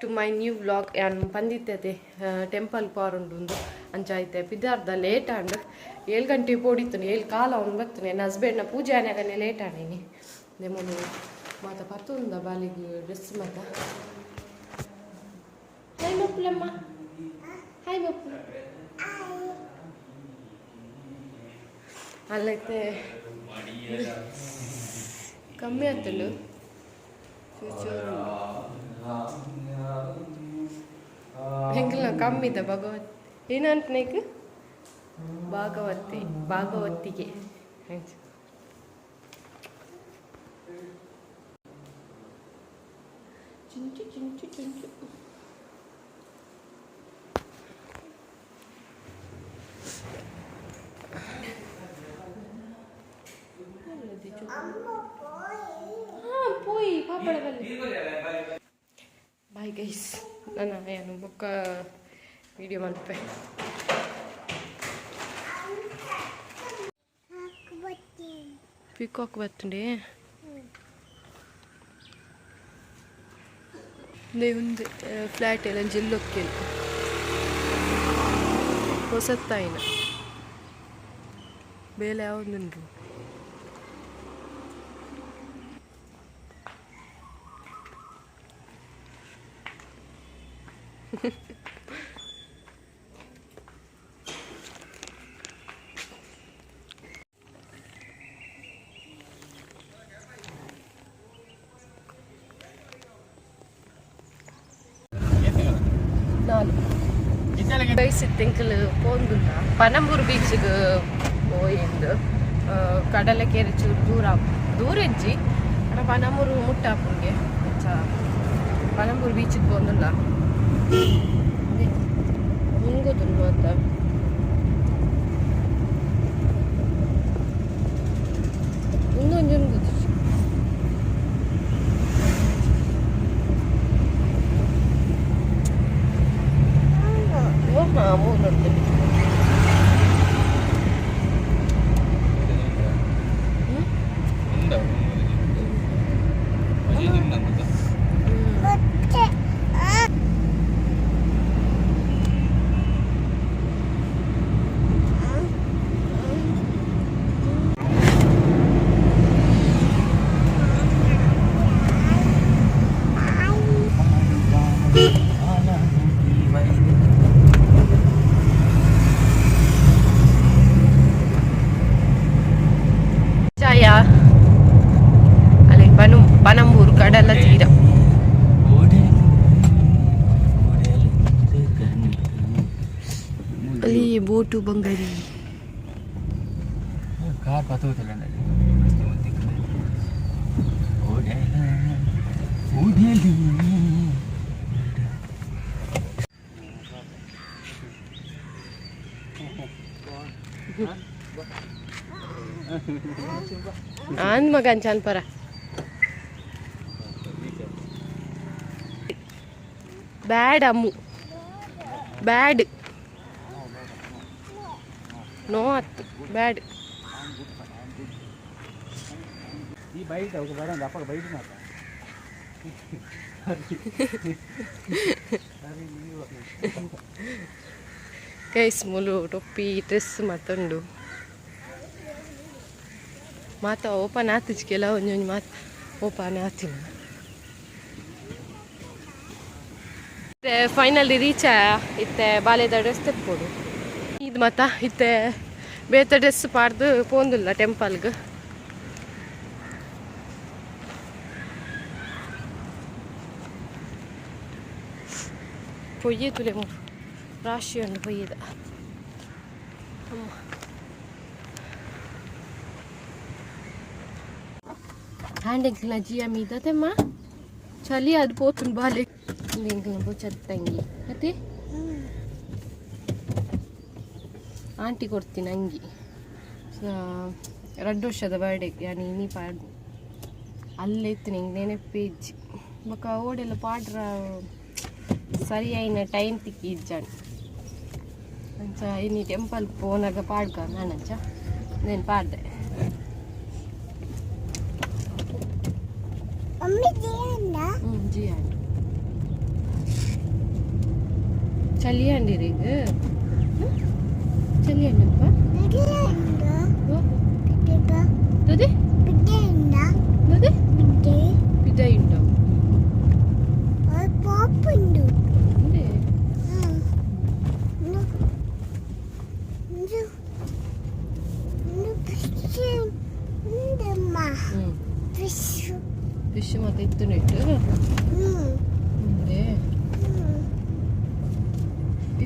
To my new vlog ಯಾನು ಬಂದಿತ್ತದೆ temple ಪಾರುಂಡು ಅಂಚಾಯ್ತೆ ಪಿದಾರ್ದ ಲೇಟ್ ಆಂಡ್ 7 ಗಂಟೆ ಪೋಡಿತ್ತು 7 ಕಾಲ ಅವ್ನು ಬರ್ತಾನೆ ನನ್ನ ಹಸ್ಬೆಂಡ್ನ ಪೂಜೆ ಆನೆಗನೆ ಲೇಟ್ ಆನೇನಿ ದೇಮನು ಮಾತ ಪತ್ತುಂದ ಬಾಲಿಗೆ ಡ್ರೆಸ್ ಮಾತ ಹಾಯ್ ಮಪ್ಪಲಮ್ಮ ಹಾಯ್ ಮಪ್ಪು ಅಲ್ಲೈತೆ ಕಮ್ಮಿ ಆಗ್ತಲು ಹೆಂಗಿಲ್ಲ ಕಮ್ಮಿ ಇದೆ ಭಗವತ್ ಏನಂತ ನೈಕ್ ಭಾಗವತಿಗೆ ಚುಂಚು ಚುಂಚು ಚುಂಚು పోయి పాపడ బాయ్ గైస్ ನಾನು ಬುಕ್ಕ ವಿಡಿಯೋ ಮಾಡ್ಪೆ ಪೀಕಾಕ್ ಬರ್ತುಂಡೆ ಒಂದು ಫ್ಲ್ಯಾಟ್ ಎಲ್ಲ ಜಿಲ್ಲೊಕ್ಕೆ ಹೊಸತ್ತಾಯಿನ ಬೇಲೆ ಯಾವುದುಂಟು ಬೈಸಿತ್ತಿಂಕಲ್ ಪೋಂದುಲ್ಲ ಪನಂಬೂರು ಬೀಚ್ಗೆ ಹೋಯಿಂದು ಕಡಲೆಕೆರೆ ಚೂರು ದೂರ ಇಜ್ಜಿ ಪನಂಬೂರು ಮುಟ್ಟಾಪುಂಗೆ ಪನಂಬೂರು ಬೀಚಿಗೆ ಪೋಂದುಲ್ಲ ಮುಂಗುದುಂಡು ಅಂತ ಒಂದೊಂದು ಮೂರು ನೋಡ್ತೀನಿ ಪನಂಬೂರು ಕಡಲ ತೀರ ಅಲ್ಲಿ ಬೋಟು ಬಂಗಾರಿ ಆನ್ ಮಗನ್ ಚಾನ್ಪರ ಬ್ಯಾಡ್ ಅಮ್ಮು ಬ್ಯಾಡ್ ನೋ ಅತ್ತು ಬ್ಯಾಡ್ ಗೈಸ್ ಮುಲು ಟೊಪ್ಪಿ ಡ್ರೆಸ್ ಮತ್ತೊಂದು ಮಾತ ಓಪನ್ ಆತಿಜ್ಗೆಲ್ಲ ಒಂದೊಂದು ಮಾತು ಓಪನ್ ಆತಿನ ಫೈನಲಿ ರೀಚ್ ಇತ್ತೆ ಬಾಲೆದ ಡ್ರೆಸ್ ತೆಕ್ಕೊಡು ಇದು ಮತ್ತ ಇತ್ತೆ ಬೇತ ಡ್ರೆಸ್ ಪಾಡ್ದು ಪೋಂದಿಲ್ಲ ಟೆಂಪಲ್ಗೆ ಪೊಯ್ಯೆ ತುಲೆ ಮೂರು ರಾಶಿ ಉಂಡು ಪೊಯ್ಯದ ಅಮ್ಮ హ్యాండింగ్ల జియా మీద తెమ్మా చలి అది పోతుంది బాలే ఇంక చెత్తంగి అయితే ಆಂಟಿ ಕೊಡ್ತೀನಿ ಅಂಗಿ ಎರಡು ವರ್ಷದ ಬರ್ಡೇಗೆ ಯಾನಿ ನೀ ಪಾಡು ಅಲ್ಲೇ ಇತ್ತು ನಿಂಗೆ ನೆನಪೇಜ್ ಬೊಕ್ಕ ಓಡೆಲ್ಲ ಪಾಡ್ರ ಸರಿ అయిన ಟೈಮ್ ತಿಕ್ಕಿ ಇಜ್ಜಾಣಿ ಅಂಚ ಇನಿ ಟೆಂಪಲ್ ಪೋನಾಗ ಪಾಡ್ಕ ನಾನಂಚ నేను ಪಾಡ್ದೆ ಜಿಯಣ್ಣ ಚಳಿ ಅಂಡಿರಿ ಈಗ ಚಳಿ ಅಂಡಪ್ಪ ಅದೇ ಅದೇ ಬಿದ್ದ ಉಂಟು ಫಿಶ್ ಮತ್ತೆ ಇತ್ತು ನೆಟ್ಟು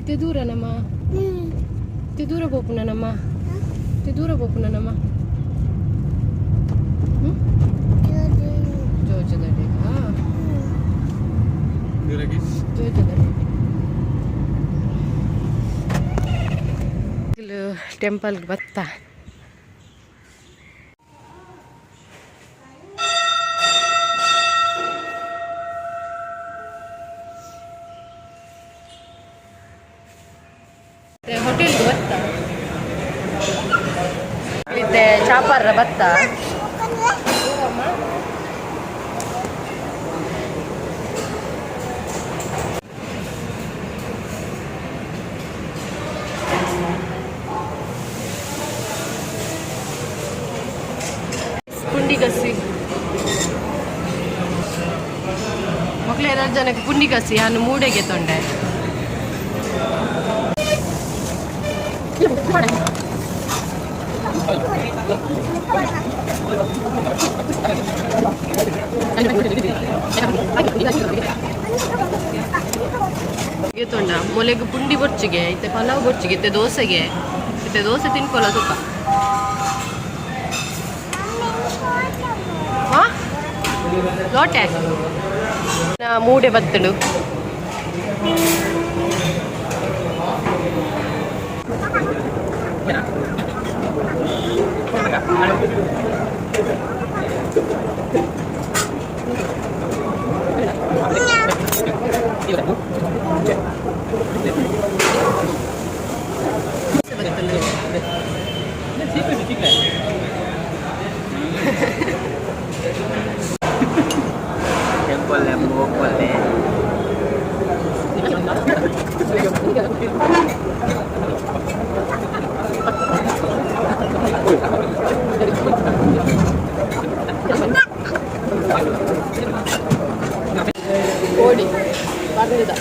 ಇತ್ತೆ ದೂರ ನಮ್ಮ ಇತ್ತೆ ದೂರ ಬೋಪುನ ನಮ್ಮ ಇತ್ತೆ ದೂರ ಬೋಪುನ ನಮ್ಮ ಜೋಜದಡಿ ಜೋಜದಡಿ ಟೆಂಪಲ್ಗೆ ಬತ್ತಾ ಹೋಟೆಲ್ಗೆ ಬತ್ತ ಇತ್ತೆ ಚಾಪಾರ ಬತ್ತ ಪುಂಡಿಗಸಿ ಮಕ್ಕಳು 2 ಜನಕ್ಕೆ ಪುಂಡಿಗಸಿ ನಾನು ಮೂಡೆಗೆ ತೊಂಡೆ ತೊಂಡ ಮೊಲೆಗೆ ಪುಂಡಿ ಬೊಚ್ಚಿಗೆ ಇತ್ತೆ ಪಲಾವ್ ಬೊಚ್ಚಿಗೆ ಇತ್ತೆ ದೋಸೆಗೆ ಇತ್ತೆ ದೋಸೆ ತಿನ್ಕೊಲ್ಲ ಸುಖ ಲೋಟೆ ಮೂಡೆ ಬತ್ತಳು ಓಡಿ ಬರ್ಲಿದ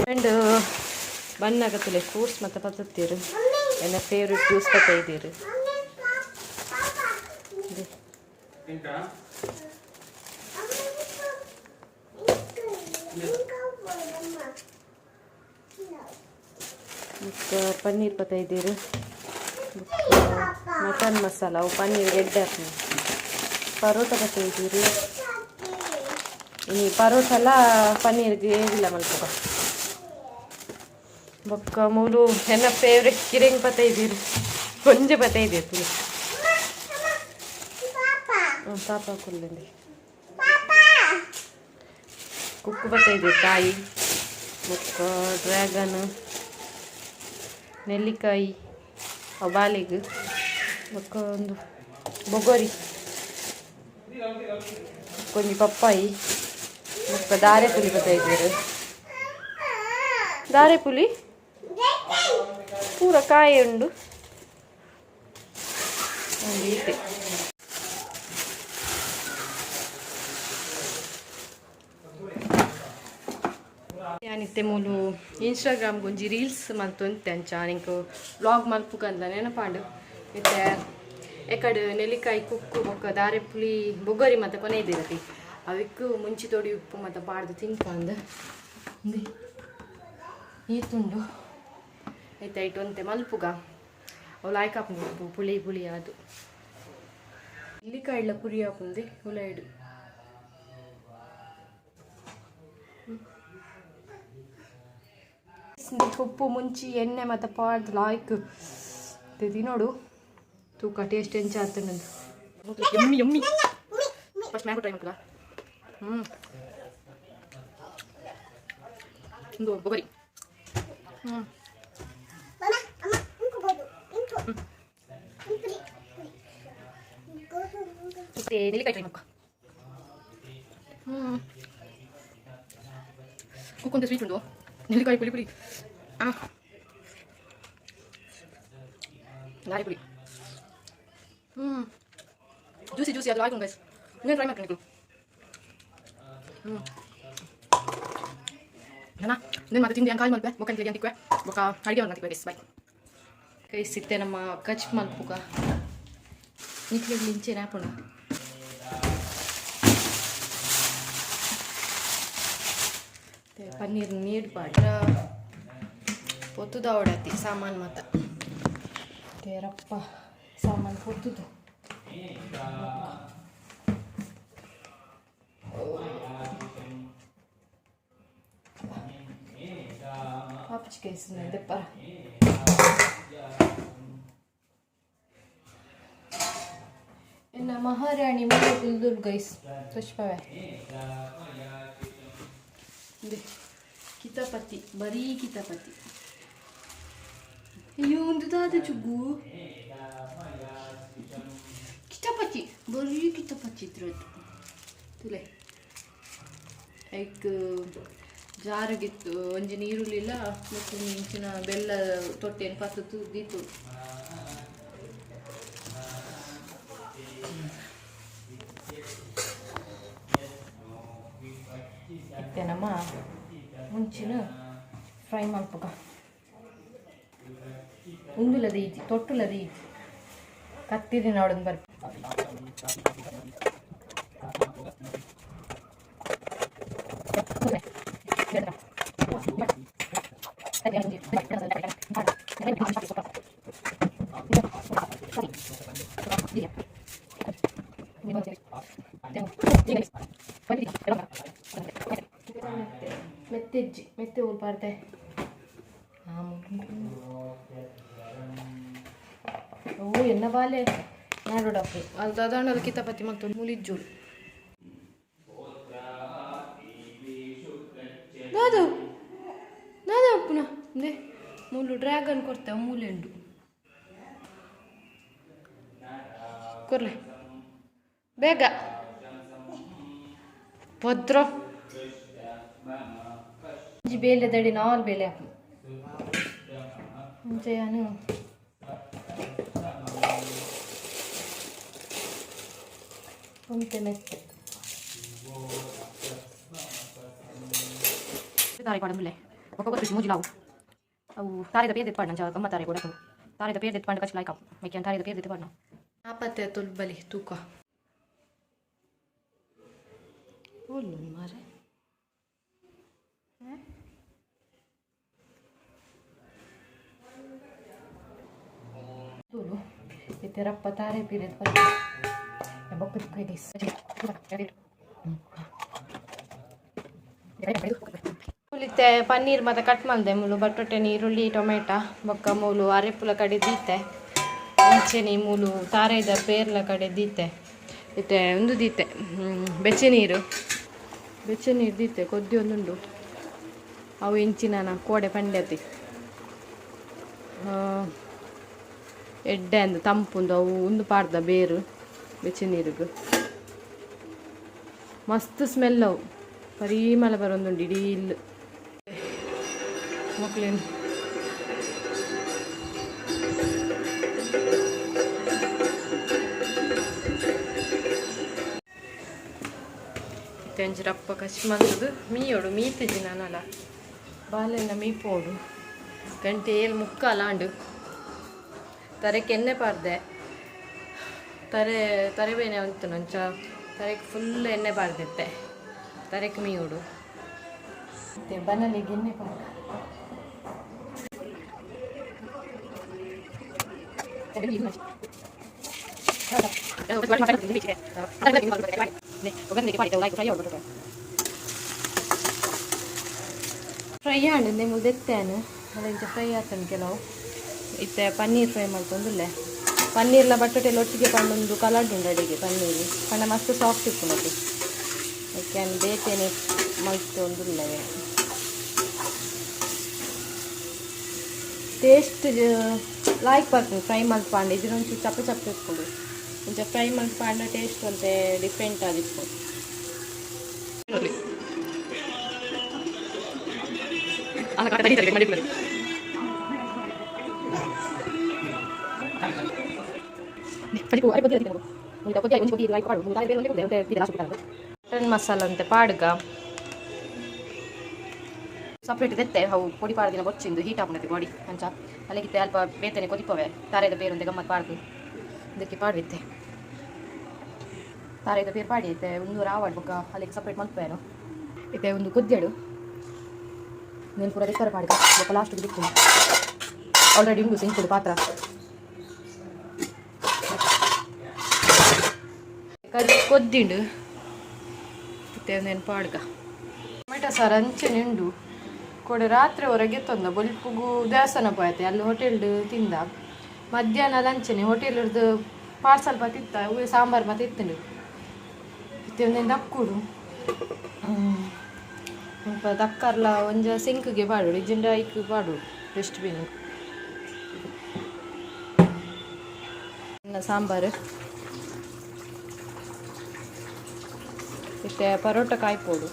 ಫ್ರೆಂಡ್ ಬನ್ನಾಗತ್ತಲೆ ಫ್ರೂಟ್ಸ್ ಮತ್ತು ಪತ್ತತ್ತೀರು ನನ್ನ ಫೇವ್ರೆಟ್ ಜ್ಯೂಸ್ ಪತ್ತ ಇದ್ದೀರಿ ಮತ್ತು ಪನ್ನೀರ್ ಪತ್ತ ಇದ್ದೀರಿ ಮಟನ್ ಮಸಾಲ ಅವು ಪನ್ನೀರ್ ರೆಡ್ ಹಾಕಿ ಪರೋಟ ಪತ್ತ ಇದ್ದೀರಿ ಇನ್ನು ಪರೋಟ ಎಲ್ಲ ಪನ್ನೀರ್ಗೆ ಏನಿಲ್ಲ ಮಲ್ಪ ಬೊಕ್ಕ ಮೂಲು ನನ್ನ ಫೇವ್ರೆಟ್ ಕಿರಂಗ್ ಪತ್ತ ಇದ್ದೀರಿ ಕೊಂಚ ಪತ್ತ ಇದ್ದೀರಿ ಪಾಪ ಕುಲ್ಲಂಡಿ ಕುಕ್ಕು ಪತ್ತ ಇದೆ ಕಾಯಿ ಮತ್ತು ಡ್ರ್ಯಾಗನ್ ನೆಲ್ಲಿಕಾಯಿ ಬಾಲಿಗೆ ಬೊಕ್ಕ ಒಂದು ಬೊಗೋರಿ ಕೊಂಚ ಪಪ್ಪಾಯಿ ಮತ್ತು ದಾರೆ ಪುಲಿ ಪತ್ತ ಇದ್ದೀರಿ ದಾರೆ ಪುಲಿ ಪೂರ ಕಾಯಿ ಉಂಡು ಒಂದು ಈಟೆ ಯಾನಿತ್ತೆ ಮೂಲು ಇನ್ಸ್ಟಾಗ್ರಾಮ್ಗೆ ಒಂಜಿ ರೀಲ್ಸ್ ಮಲ್ತೊಂತೆ ಅಂಚ ನಿಂಗೆ ವ್ಲಾಗ್ ಮಲ್ಪುಗಂದ ನೆನಪಾಂಡು ಮತ್ತೆ ಎಕಡೆ ನೆಲ್ಲಿಕಾಯಿ ಕುಕ್ಕು ಬೊಕ್ಕ ದಾರೆ ಪುಲಿ ಬೊಗ್ಗರಿ ಮತ್ತು ಕೊನೆ ಇದ್ದಿರತಿ ಅವಿಕ್ಕು ಮುಂಚಿ ತೊಡಿ ಉಪ್ಪು ಮತ್ತು ಪಾಡ್ದು ತಿನ್ಕಂದು ಈತುಂಡು ಆಯ್ತಾಯ್ತು ಅಂತೆ ಮಲ್ಪುಗ ಅವು ಲಾಯ್ಕಾಪು ಪುಳಿ ಅದು ನೆಲ್ಲಿಕಾಯಿಲ ಪುರಿ ಹಾಕುಂದೆ ಹುಲೈಡು ಉಪ್ಪು ಮುಂಚಿ ಎಣ್ಣೆ ಮತ್ತು ಪಾಡ್ದು ಲಾಯ್ಕ್ ನೋಡು ತೂಕ ಟೇಸ್ಟ್ ಎಂಚ ಆಗ್ತದೆ yummy yummy first mango try ಮಾಡ್ತಲ್ಲ ಒಂದು ಬೊಗರಿ ನೆಲ್ಲಿಕಾಯಿ ಟ್ರೈ ಮಾಡ್ಕೊ ಕುಕ್ಕೊಂತ ಸ್ವೀಟ್ ಉಂಟು ನೆಲ್ಲಿಕಾಯಿ ಪುಳಿ ಪುಳಿ ಲಾರಿ ಪುಳಿ ಜ್ಯೂಸಿ ಜ್ಯೂಸಿ ಅದು ಆಯ್ತು ಗೈಸ್ ಇನ್ನೇನು ಟ್ರೈ ಮಾಡ್ಕೊಂಡು ನಾನು ಇನ್ನೇನು ಮತ್ತೆ ತಿಂಡಿ ಕಾಲ್ ಮಲ್ಪೆ ಬೊಕ್ಕ ತಿಂಡಿ ಅಂತಿಕ್ವೆ ಬೊಕ್ಕ ಅಡುಗೆ ಮಾಡ್ತೀವಿ ಗೈಸ್ ಬಾಯ್ ಕೈ ಸಿಕ್ತೆ ನಮ್ಮ ಕಚ್ ಮಲ್ಪುಗ ನಿಕ್ಲಿ ಲಿಂಚೆ ನ್ಯಾಪುಣ ಪನ್ನೀರ್ ನೀರು ಪಾಡ್ರ పొత్తుదా ఓడతి సామాన్ మాత తేరప్ప సామాన్ పొత్తుదు ఆపుచుకేసింది దెప్ప ఎన్న మహారాణి మూడు కుల్దుల్ గైస్ పుష్పవే ಕಿತಾಪತಿ ಬರೀ ಕಿತಾಪತಿ ಅಯ್ಯೋ ಒಂದು ದಾದ ಚುಗ್ಗು ಕಿತಾಪತಿ ಬರೀ ಕಿತಾಪತಿ ಇದ್ರದ್ದು ತುಲೆ ಲೈಕ್ ಜಾರಗಿತ್ತು ಒಂಜಿ ನೀರುಳ್ಳಿಲ್ಲ ಮತ್ತು ಇಂಚಿನ ಬೆಲ್ಲ ತೊಟ್ಟೆನು ಪತ್ತು ದೀತು ನಮ್ಮ ಮುಂಚಿನ ಫ್ರೈ ಮಾಡ್ಬೇಕ ಉಂದುಲದ ಈಜಿ ತೊಟ್ಟುಲದ ಈಜಿ ಕತ್ತಿರಿ ನೋಡೋದು ಬರ್ಬೇಕು ಮೆತ್ತೆಜ್ಜಿ ಮೆತ್ತೆ ಉಲ್ಪಾರ್ದೆ ಓ ಎನ್ನ ಬಾಲೆ ನಾಡೋಡಪ್ಪು ಅದು ಅದಾಣಲು ಕಿತಾಪತಿ ಮತ್ತು ಮುಲಿಜ್ಜೂರು ದಾದು ದಾದ ಅಪ್ಪುನ ಅಂದೆ ಮೂಲು ಡ್ರ್ಯಾಗನ್ ಕೊಡ್ತೇವೆ ಮೂಲೆಂಡು ಕೊರ್ಲೆ ಬೇಗ ಭದ್ರ ಬೇಲೆ ದಡಿ ನಾಲ್ ಬೇಲೆ ಹಾಕು ಮುಂಚೆ ನಾನು ಮೆತ್ತೆ ತಾರೆ ಪಡಂಬಲೆ ಒಕ್ಕೊಕ್ಕೊ ಮೂಜಿಲಾವು ಅವು ತಾರೆದ ಪೇರ್ ಎತ್ಪಾಡು ನಂಜ ಗಮ್ಮ ತಾರೆ ಕೊಡಕು ತಾರೆದ ಪೇರ್ ಎತ್ಪಾಂಡು ಕಚ್ಚ ಲಾಯ್ಕ ಮೇಕೆ ತಾರೆದ ಪೇರ್ ಎತ್ಪಾಡು ನಾವು ನಾಪತ್ತೆ ತುಲ್ಬಲಿ ತೂಕ ಒಳ್ಳು ಮಾರೆ Dulu, itu rapat hari pirit pada, ebok itu kredis. ಮುಲಿತೆ paneer ಮತ್ತು ಕಟ್ ಮಾಡಿದೆ ಮುಲು ಬಟಾಟೆ ಈರುಳ್ಳಿ ಟೊಮೆಟೊ ಬೊಕ್ಕ ಮೂಲು ಅರೆಪುಲ ಕಡೆ ದೀತೆ ಮುಂಚೆನಿ ಮೂಲು ತಾರೆದ ಪೇರ್ಲ ಕಡೆ ದೀತೆ ಇತ್ತೆ ಒಂದು ದೀತೆ ಬೆಚ್ಚೆ ನೀರು ದೀತೆ ಕೊದ್ದಿ ಒಂದುಂಡು ಅವು ಇಂಚಿನ ಕೋಡೆ ಪಂಡ್ಯತಿ ಎಡ್ಡೆ ಅಂದು ತಂಪುಂದು ಅವು ಒಂದು ಪಾಡ್ದ ಬೇರು ಬೆಚ್ಚೆ ನೀರಿಗೆ ಮಸ್ತ್ ಸ್ಮೆಲ್ ಅವು ಪರಿಮಳ ಬರೋದುಂಡು ಇಡೀ ಇಲ್ಲಿ ಮಕ್ಕಳೇನು ತೆಂಜರಪ್ಪ ಕಚ್ಚಿ ಮಗದು ಮೀಯೋಡು ಮೀತಿದ್ದಿ ನಾನಲ್ಲ ಬಾಲೆಲ್ಲ ಮೀಪೋಡು ಗಂಟೆ ಏಳು ಮುಕ್ಕಾಲಾಂಡು ತರೆಗೆ ಎಣ್ಣೆ ಪಾರ್ದೆ ತರೆಬೇನೆ ಅಂತು ನಂಚ ತರೆಗೆ ಫುಲ್ ಎಣ್ಣೆ ಪಾರ್ದಿತ್ತೆ ತರೆಗೆ ಮೀಯೋಡು ಮತ್ತೆ ಬನಲಿಗೆ ಎಣ್ಣೆ ಪಾರ್ದ ಫ್ರೈ ಆಂಡ್ ನಿಮಗೆ ತೆತ್ತೇನು ಅದಂಚ ಫ್ರೈ ಆತನು ಕೆಲವು ಇತ್ತೆ ಪನ್ನೀರ್ ಫ್ರೈ ಮಾಡ್ತಂದುಲ್ಲೆ ಪನ್ನೀರ್ಲ ಬಟಾಟೆಲ್ಲ ಒಟ್ಟಿಗೆ ಪಂಡೊಂದು ಕಲರ್ ಉಂಡು ಅಡಿಗೆ ಪನ್ನೀರು ಪಂಡ ಮಸ್ತ್ ಸಾಫ್ಟ್ ಇತ್ತು ಮತ್ತೆ ಅದಕ್ಕೆ ಬೇತೇನೆ ಮಲ್ತೊಂದುಲ್ಲವೇ ಟೇಸ್ಟ್ ಲಾಯ್ಕ್ ಬರ್ತದೆ ಫ್ರೈ ಮಲ್ತ್ಪಾಂಡೆ ಇದನ್ನೊಂಚು ಚಪ್ಪೆ ಚಪ್ಪೆ ಇಟ್ಕೊಂಡು కొంచెం ಫ್ರೈ ಮಲ್ತ್ಪಾಂಡ ಟೇಸ್ಟ್ ಒಂತೆ ಡಿಫ್ರೆಂಟ್ ಆಗಿತ್ತು ಮಟನ್ ಮಸಾಲ ಅಂತೆ ಪಾಡ್ಗ ಸಪ್ರೇಟ್ ತೆತ್ತೆ ಅವು ಪೊಡಿ ಪಾಡ್ದಿನ ಬೊಚ್ಚಿಂದು ಹೀಟ್ ಆಗ್ಬಿಡುತ್ತೆ ಬಾಡಿ ಅಂಚ ಅಲ್ಲಿಗಿತ್ತೆ ಅಲ್ಪ ಬೇತನೆ ಕೊದಿಪವೆ ತಾರೆದ ಬೇರೊಂದೆ ಗಮ್ಮತ್ ಪಾಡ್ದು ಇದಕ್ಕೆ ಪಾಡ್ವಿತ್ತೆ ತಾರೆದ ಬೇರು ಪಾಡಿ ಐತೆ ಒಂದು ಆವಾಡ್ಬೇಕ ಅಲ್ಲಿಗೆ ಸಪ್ರೇಟ್ ಮಲ್ಪೇನು ಐತೆ ಒಂದು ಕುದ್ದೆಡು నేను పూర దగ్గర పాడుగా ఒక లాస్ట్కి దిక్కుంది ఆల్రెడీ ఉంది సింకుడు పాత్ర కొద్దిండు నేను పాడుగా ಟೊಮೆಟೊ ಸಾರು ಅಂಚೆ ನಿಂಡು ಕೊಡೆ ರಾತ್ರಿ ಹೊರಗೆ ತಂದ ಬೊಲ್ಪುಗು ದೇವಸ್ಥಾನ ಹೋಯ್ತೆ ಅಲ್ಲಿ ಹೋಟೆಲ್ದು ತಿಂದ ಮಧ್ಯಾಹ್ನ ಲಂಚನೆ ಹೋಟೆಲ್ದು ಪಾರ್ಸಲ್ ಬತ್ತಿತ್ತ ಸಾಂಬಾರು ಮತ್ತೆ ಇತ್ತನು ಇತ್ತೊಂದೇನು ದಕ್ಕುಡು ದಕ್ಕರ್ಲ ಒಂಜ ಸಿಂಕ್ಗೆ ಪಾಡು ಇಜಿಂಡ ಐಕ್ ಪಾಡು ಡಸ್ಟ್ಬಿನ್ ಸಾಂಬಾರು ಇತ್ತೆ ಪರೋಟ ಕಾಯ್ಪೋಡು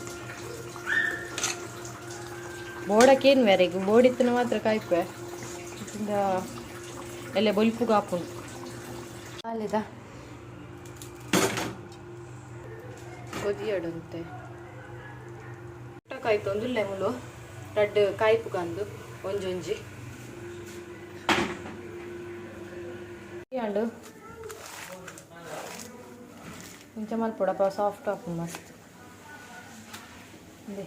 ಬೋಡಕ್ಕೇನು ಬೇರೆಗೆ ಬೋಡಿತ್ತನ ಮಾತ್ರ ಕಾಯ್ಪೆ ಇದಿಂದ ಎಲ್ಲ ಬೊಲ್ಪುಗ ಹಾಕೊಂಡು ಅಲ್ಲಿದ ಕೊದಿಯಡಂತೆ ಕಾಯ್ತು ಒಂದು ಲೆಮುಲು ರಡ್ಡು ಕಾಯ್ಪುಗಂದು ಒಂಜೊಂಜಿ ಅಂಡು ಇಂಚ ಮಲ್ಪೊಡಪ್ಪ ಸಾಫ್ಟ್ ಆಪು ಮಸ್ತ್ ಇದೆ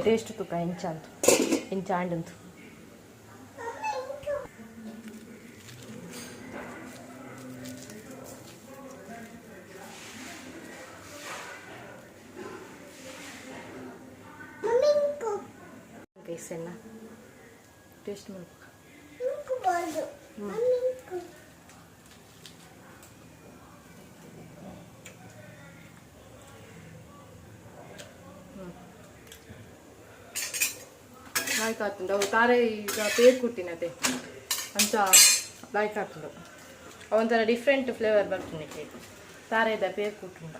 ಟೇಸ್ಟ್ ತುಕ ಇಂಚಾಂಡಂತು ಗೈಸೆಲ್ಲ ಟೇಸ್ಟ್ ಮಾಡ್ಬೇಕು ಲೈಕ್ ಆಗ್ತುಂಡು ಅವು ತಾರೆ ಈಗ ಪೇರ್ ಕುಟ್ಟಿನತೆ ಅಂತ ಲೈಕ್ ಆಗ್ತುಂಡು ಅವೊಂಥರ ಡಿಫ್ರೆಂಟ್ ಫ್ಲೇವರ್ ಬರ್ತುಂಡು ಕೇಕ್ ತಾರೆದ ಪೇರ್ ಕುಟ್ಟುಂಡ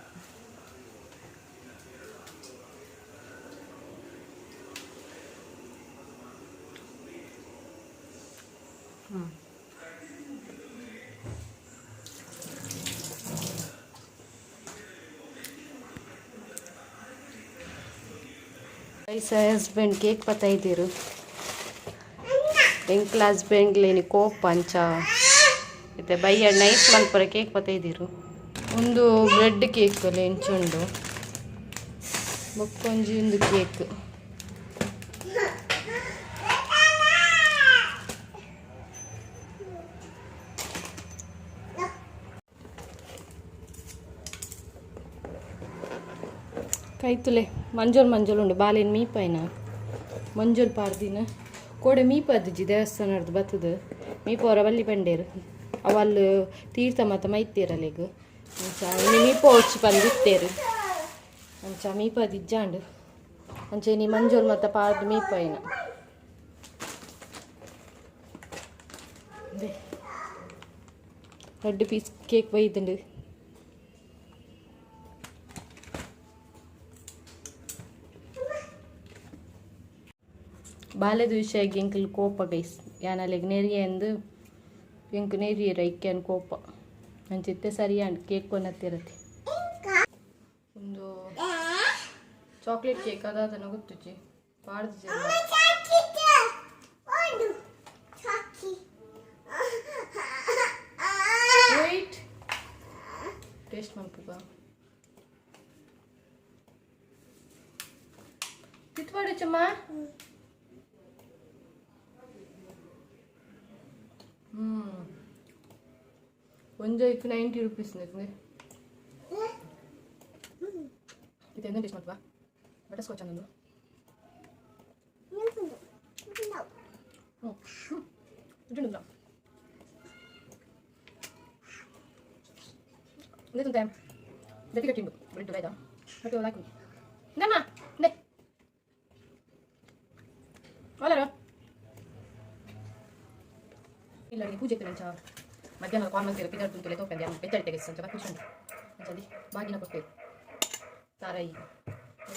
ಹಸ್ಬೆಂಡ್ ಕೇಕ್ ಪತ್ತೈದಿರು ಎಂಕ್ಲ ಹಸ್ಬೆಂಡ್ ಲೇನಿ ಕೋಪ್ ಪಂಚ ಮತ್ತೆ ಬಯ್ಯ ನೈಸ್ ಮಲ್ಪರ ಕೇಕ್ ಪತ್ತೈದಿರು ಒಂದು ಬ್ರೆಡ್ ಕೇಕ್ ಎಂಚುಂಡು ಬೊಕ್ಕೊಂಜಿ ಒಂದು ಕೇಕ್ ಕೈತುಲೆ ಮಂಜೋಲ್ ಉಂಡು ಬಾಲೆನ್ ಮೀಪೈನ ಮಂಜೋಲ್ ಪಾರ್ದಿನ ಕೋಡೆ ಮೀಪದ್ಜಿ ದೇವಸ್ಥಾನದ ಬತ್ತದು ಮೀಪವರ ಬಲ್ಲಿ ಪಂಡೇರು ಅವಲ್ಲಿ ತೀರ್ಥ ಮತ್ತು ಮೈತೇರಲ್ಲಿಗ ಅಂಚ ಇನ್ನು ಮೀಪ ಹೊಚ್ಚಿ ಬಂದಿತ್ತೇರು ಅಂಚ ಮೀಪದಿಜ್ಜಾಂಡು ಅಂಚೆ ನೀ ಮಂಜೋಲ್ ಮತ್ತು ಪಾರ್ದು ಮೀಪೈನ ரெண்டு பீஸ் கேக் வைத்துண்டு ಬಾಲ್ಯದ ವಿಷಯಕ್ಕೆ ಎಂಕಲ್ ಕೋಪ ಗೈಸ್ ಯಾನಲ್ಲಿಗೆ ನೆರಿಯ ಎಂದು ಎಂಕು ನೆರಿಯ ರೈಕ್ಯನ್ ಕೋಪ ಅಂಚಿತ್ತೆ ಸರಿಯಾಗಿ ಕೇಕ್ ಕೊನತ್ತಿರತ್ತೆ ಒಂದು ಚಾಕ್ಲೇಟ್ ಕೇಕ್ ಅದಾದನ ಗೊತ್ತುಚ್ಚಿ ಪಾಡ್ದು ವೇಟ್ ಟೇಸ್ಟ್ ಮಾಡ್ಬೋದಾ ತಿಟ್ವಾಡು ಚಮ್ಮ ಒಂದು ಐಕ್ 90 ರೂಪೀಸ್ ನನಗೆ ಇದೆಂತ ಟೇಸ್ಟ್ ಮಾಡ್ವಾ ಬಟರ್ ಸ್ಕಾಚ್ ಅನ್ನೋದು ಇಟ್ಟಿಲ್ಲ ini tuh tem, jadi kita timbuk beri dua itu, tapi olah aku, nama, deh, olah lo, ini lagi puja tuh lancar, macam aku aman kira pintar tuh tuh leto pendiam, betul tegas sangat cepat kucing, jadi bagi nak pakai, tarai,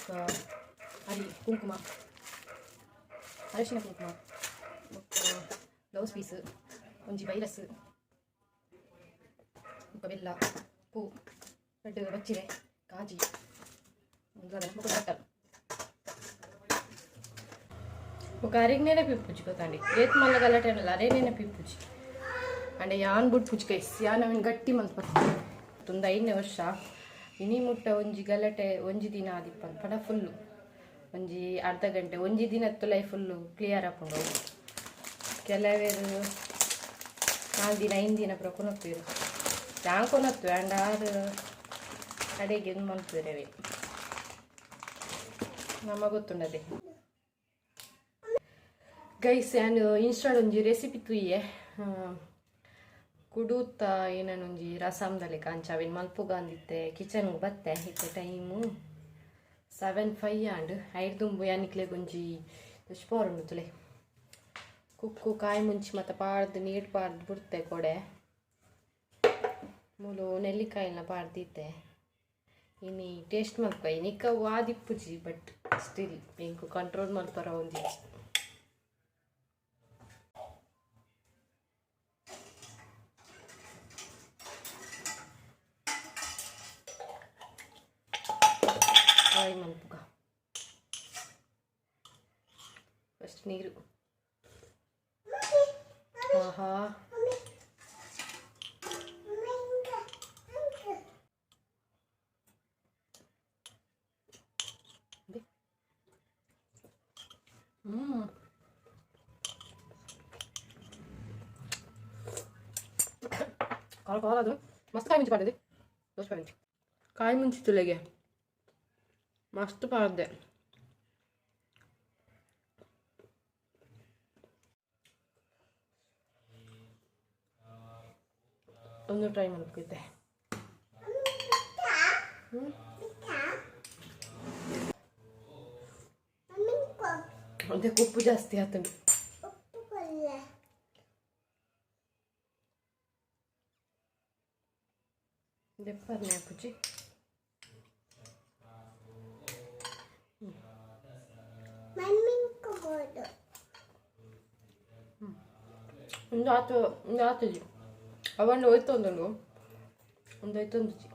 ke hari kungkuma, hari sini kungkuma, blouse piece, onji virus, ke bella. ಪೂ but ಬಚ್ಚಿರೆ ಕಾಜಿ ಮುಖ ಕಟ್ಟಲ್ ఒక అరిగినే పిప్పుచ్చుకోతండి ఏత్ మళ్ళీ గలటేనಲ್ಲ అరేనే పిప్పుచ్చి అంటే ಯಾನ್ ಬುಟ್ ಪುಚ್ಕೈಸ್ ಯಾನ್ ಅವನ್ ಗಟ್ಟಿ ಮಲ್ತ್ ಬರ್ತುಂದು 5ನೇ ವರ್ಷ ಇನಿ ಮುಟ್ಟ ಒಂಜಿ ಗಲಟೆ ಒಂಜಿ ದಿನ ಆದಿಪ್ಪನ್ ಪಡ ಫುಲ್ಲು ಒಂಜಿ ಅರ್ಧ ಗಂಟೆ ಒಂಜಿ ದಿನತ್ತು ಲೈಫ್ ಫುಲ್ಲು ಕ್ಲಿಯರ್ ಆಪುಂಡು ಕೆಲವೇರು 4 ದಿನ 5 ದಿನ ಪುರ ಕೊನೊಪ್ಪೇರು ഞാൻ കൊന്നത്തു വേണ്ട ആറ് കടയ്ക്ക് ഒന്നും മന്ത് വരവേ ನಮ್ಮ ಗೊತ್ತುಂಡದೆ ಗೈಸ್ ನಾನು ಇನ್ಸ್ಟಾಡ್ ಒಂಜಿ ರೆಸಿಪಿ ತುಯ್ಯೆ ಕುಡೂತ ಏನೊಂಜಿ ರಸಮ್ದಲ್ಲಿ ಕಾಂಚಾವಿನ ಮಲ್ಪುಗ ಅಂದಿತ್ತೆ ಕಿಚನ್ಗೆ ಬತ್ತೆ ಇತ್ತೆ ಟೈಮು 7:05 ಆಂಡ್ ಐದು ದುಂಬು ಯಾನಿಕ್ಲೆಗ್ ಒಂಜಿ ದುಷ್ಪೋರುಂಡು ತುಲೆ ಕುಕ್ಕು ಕಾಯಿ ಮುಂಚಿ ಮತ್ತು ಪಾಡ್ದು ನೀರು ಪಾಡ್ದು ಬಿಡ್ತೆ ಕೊಡೆ ಮೂಲು ನೆಲ್ಲಿಕಾಯಿನ ಪಾಡ್ದಿದ್ದೆ ಇನ್ನು ಟೇಸ್ಟ್ ಮಲ್ಪ ನಿಕ್ಕ ವಾದಿಪ್ಪುಜಿ ಬಟ್ ಸ್ಟಿಲ್ ಇಂಕು ಕಂಟ್ರೋಲ್ ಮಲ್ಪರ ಒಂದಿ ಫ್ರೈ ಮಲ್ಪುಗ ಫಸ್ಟ್ ನೀರು ಆಹಾ ಕಾಲ ಅದು ಮಸ್ತ್ ಕಾಯಿ ಮುಂಚಿ ಪಾಡಿದೆ ದೋಸೆ ಪಾಡಿ ಕಾಯಿ ಮುಂಚಿ ತುಲೆಗೆ ಮಸ್ತ್ ಪಾಡ್ದೆ ಒಂದು ಟ್ರೈ ಮಾಡ್ತಿದ್ದೆ ಅದಕ್ಕೆ ಉಪ್ಪು ಜಾಸ್ತಿ ಆತಂಡು ದೆಪ್ಪರ್ನೆ ಪುಚ್ಚಿ ಒಂದು ಆತಜಿ ಅವಂಡು ಹೋಯ್ತೊಂದುಂಡು ಒಂದು ಹೋಯ್ತೊಂದುಜಿ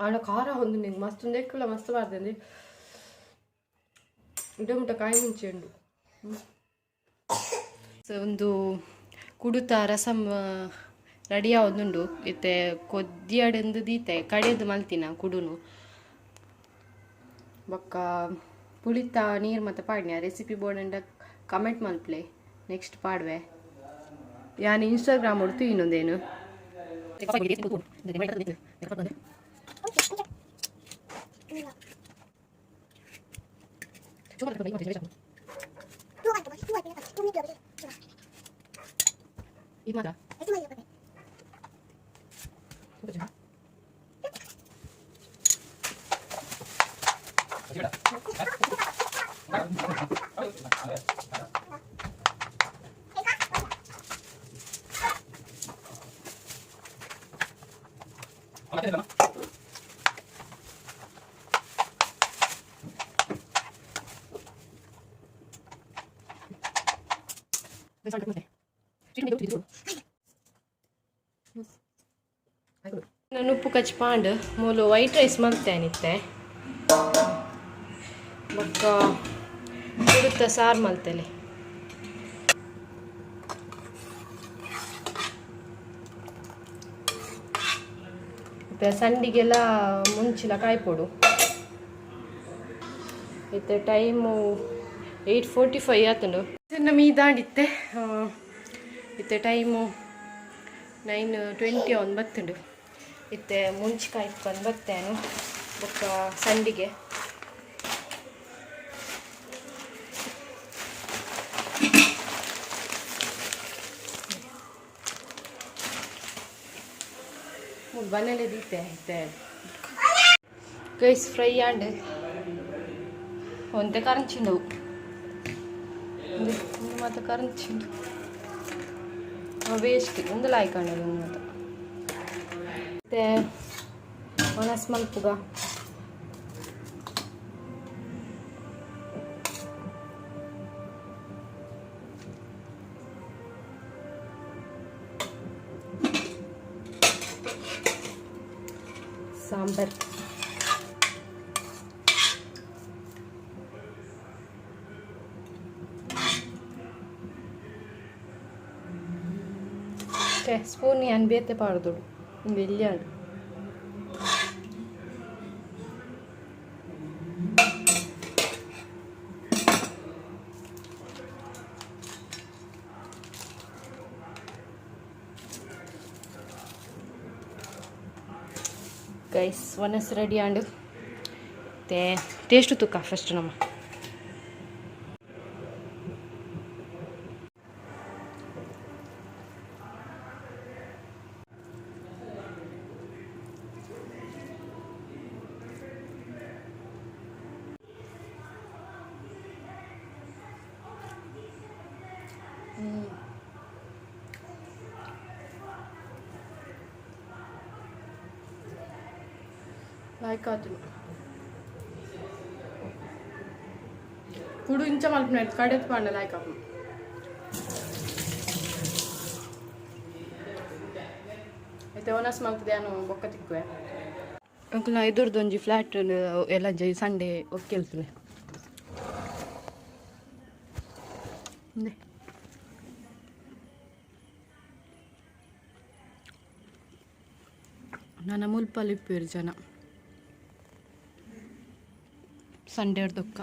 ಆಡ ಖಾರ ಒಂದು ನಿಂಗೆ ಮಸ್ತ್ ಒಂದು ಎಕ್ಕಲ್ಲ ಮಸ್ತ್ ಬಾರ್ದಂದು ಇಡಮುಟ ಕಾಯಿ ಮುಂಚೆ ಉಂಡು ಸೊ ಒಂದು ಕುಡುತ ರಸಂ ರೆಡಿ ಆವೊಂದುಂಡು ಇತ್ತೆ ಕೊದ್ದಿಯಡೆಂದು ದೀತೆ ಕಡೆದು ಮಲ್ತಿನ ಕುಡುನು ಬೊಕ್ಕ ಪುಳಿತ ನೀರು ಮತ್ತು ಪಾಡ್ನೆ ರೆಸಿಪಿ ಬೋರ್ಡ್ ಕಮೆಂಟ್ ಮಲ್ಪ್ಲೆ ನೆಕ್ಸ್ಟ್ ಪಾಡ್ವೆ ಯಾನ್ ಇನ್ಸ್ಟಾಗ್ರಾಮ್ ಹೊಡ್ತು ಇನ್ನೊಂದೇನು ಇದು ಮಾತ್ರ ನಾನು ಉಪ್ಪು ಕಚ್ಪಾಂಡು ಮೂಲು ವೈಟ್ ರೈಸ್ ಮಲ್ತೇನಿತ್ತೆ ಬೊಕ್ಕ ಕುಡುತ್ತ ಸಾರು ಮಲ್ತೇಲೆ ಇತ್ತೆ ಸಂಡಿಗೆಲ್ಲ ಮುಂಚಿಲ ಕಾಯ್ಪೊಡು ಇತ್ತೆ ಟೈಮು 8:45 ಆತುಂಡು ನಮ್ಮ ಇದಾಂಡಿತ್ತೆ ಇತ್ತೆ ಟೈಮು 9:20 ಒಂದು ಬತ್ತುಂಡು ಇತ್ತೆ ಮುಂಚಿ ಕಾಯ್ಕೊಂಡು ಬತ್ತೇನು ಬೊಕ್ಕ ಸಂಡಿಗೆ ಬನ್ನಲೆ ದೀತೆ ಇತ್ತೆ ಗೈಸ್ ಫ್ರೈ ಆಂಡ್ ಒಂದೇ ಕರಂಚಿಂಡವು ಮಾತ್ರ ಕರಂಚಿಂಡು ವೇಸ್ಟ್ ಒಂದು ಲಾಯ್ಕೊಂಡದು ಮಾತ್ರ ಮತ್ತೆ ಮನಸ್ ಮಲ್ಪುಗ ಸಾಂಬಾರ್ ಸ್ಪೂನ್ ಏನು ಬೇತೆ ಪಾಡ್ದೋಡು ಬೆಲ್ಲಿಯಾಡು ಗೈಸ್ ಒನಸ್ ರೆಡಿ ಆಂಡು ಮತ್ತೆ ಟೇಸ್ಟ್ ತುಕ್ಕ ಫಸ್ಟ್ ನಮ್ಮ ಲೈಕ್ ಆತು ಕುಡು ಇಂಚ ಮಲ್ಪನ ಕಡೆತ್ ಪಾಂಡ ಲೈಕ್ ಆಪು అయితే ಓನಸ್ ಮಲ್ತದೆ ನಾನು ಬೊಕ್ಕ ತಿಕ್ಕುವೆ ಅಂಕಲ್ ಐದೂರ್ದು ಒಂಜಿ ಫ್ಲಾಟ್ ಎಲ್ಲ ಜೈ ಸಂಡೇ ಒಕ್ಕೆಲ್ತದೆ ನನ್ನ ಮುಲ್ಪಲ್ಲಿ ಇಪ್ಪೇರು ಜನ ಸಂಡೇ ದೊಕ್ಕ